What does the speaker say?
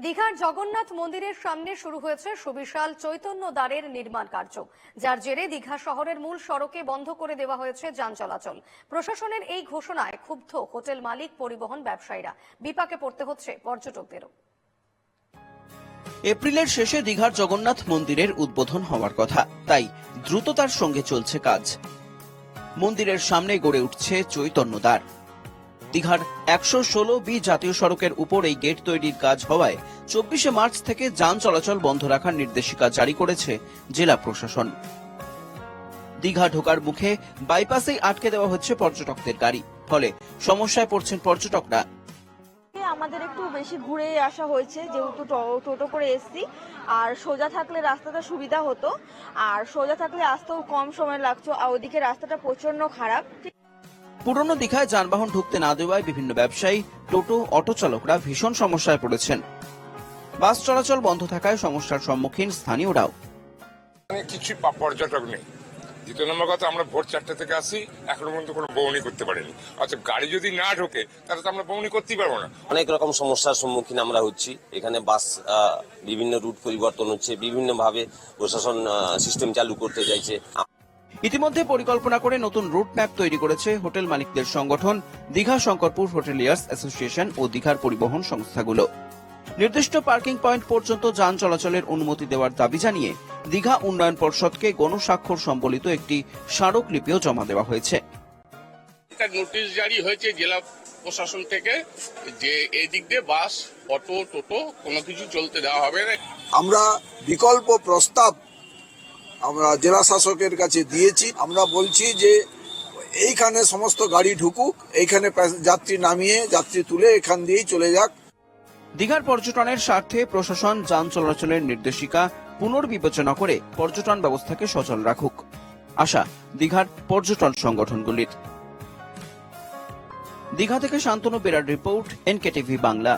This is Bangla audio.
দীঘার জগন্নাথ মন্দিরের সামনে শুরু হয়েছে সুবিশাল চৈতন্য দ্বারের নির্মাণ কার্য, যার জেরে দীঘা শহরের মূল সড়কে বন্ধ করে দেওয়া হয়েছে যান চলাচল। প্রশাসনের এই ঘোষণায় ক্ষুব্ধ হোটেল মালিক, পরিবহন ব্যবসায়ীরা। বিপাকে পড়তে হচ্ছে পর্যটকদেরও। এপ্রিলের শেষে দীঘার জগন্নাথ মন্দিরের উদ্বোধন হওয়ার কথা, তাই দ্রুততার সঙ্গে চলছে কাজ। মন্দিরের সামনে গড়ে উঠছে চৈতন্য দ্বার। দীঘার 116B জাতীয় সড়কের উপর এই গেট তৈরির কাজ হওয়ায় 24শে মার্চ থেকে যান চলাচল বন্ধ রাখার নির্দেশিকা জারি করেছে জেলা প্রশাসন। দীঘা ঢোকার মুখে বাইপাসেই আটকে দেওয়া হচ্ছে পর্যটকদের গাড়ি, ফলে সমস্যায় পড়ছেন পর্যটকরা। আমাদের একটু বেশি ঘুরে আসা হয়েছে, যেহেতু টোটো করে এসছি, আর সোজা থাকলে রাস্তাটা সুবিধা হতো, আর সোজা থাকলে আসতেও কম সময় লাগতো, আর ওদিকে রাস্তাটা প্রচন্ড খারাপ। পুরনো দীঘায় যানবাহন ঢুকতে না দেওয়ায় বিভিন্ন ব্যবসায়ী, টোটো, অটো চালকরা ভীষণ সমস্যায় পড়েছেন। বাস চলাচল বন্ধ থাকায় সমস্যার সম্মুখীন স্থানীয়রাও। কিছু পর্যটক নেই। দ্বিতীয় নম্বর কথা, আমরা ভোর 4টা থেকে আসি, এখনো পর্যন্ত কোনো বউনি করতে পারিনি। আচ্ছা, গাড়ি যদি না ঢোকে তাহলে তো আমরা বউনি করতেই পারবো না। অনেক রকম সমস্যার সম্মুখীন আমরা হচ্ছি। এখানে বাস বিভিন্ন রুট পরিবর্তন হচ্ছে, বিভিন্ন ভাবে প্রশাসন সিস্টেম চালু করতে চাইছে। ইতিমধ্যে পরিকল্পনা করে নতুন রুট ম্যাপ তৈরি করেছে হোটেল মালিকদের সংগঠন দীঘা শঙ্করপুর হোটেলিয়ার্স অ্যাসোসিয়েশন ও দীঘার পরিবহন সংস্থাগুলো। নির্দিষ্ট পার্কিং পয়েন্ট পর্যন্ত যান চলাচলের অনুমতি দেওয়ার দাবি জানিয়ে দীঘা উন্নয়ন পর্ষদকে গণস্বাক্ষর সম্বলিত একটি স্মারকলিপিও জমা দেওয়া হয়েছে। একটা নোটিশ জারি হয়েছে জেলা প্রশাসন থেকে যে এই দিক দিয়ে বাস, অটো, টোটো কোনো কিছু চলতে দেওয়া হবে না। আমরা বিকল্প প্রস্তাব আমরা জেলা শাসকের কাছে দিয়েছি। আমরা বলছি যে এইখানে সমস্ত গাড়ি ঢুকুক, এইখানে যাত্রী নামিয়ে যাত্রী তুলে এখান দিয়েই চলে যাক। দীঘার পর্যটনের স্বার্থে প্রশাসন যান চলাচলের নির্দেশিকা পুনর্বিবেচনা করে পর্যটন ব্যবস্থাকে সচল রাখুক, আশা দীঘার পর্যটন সংগঠনগুলির। দীঘা থেকে শান্তনু বেরার রিপোর্ট, NKTV বাংলা।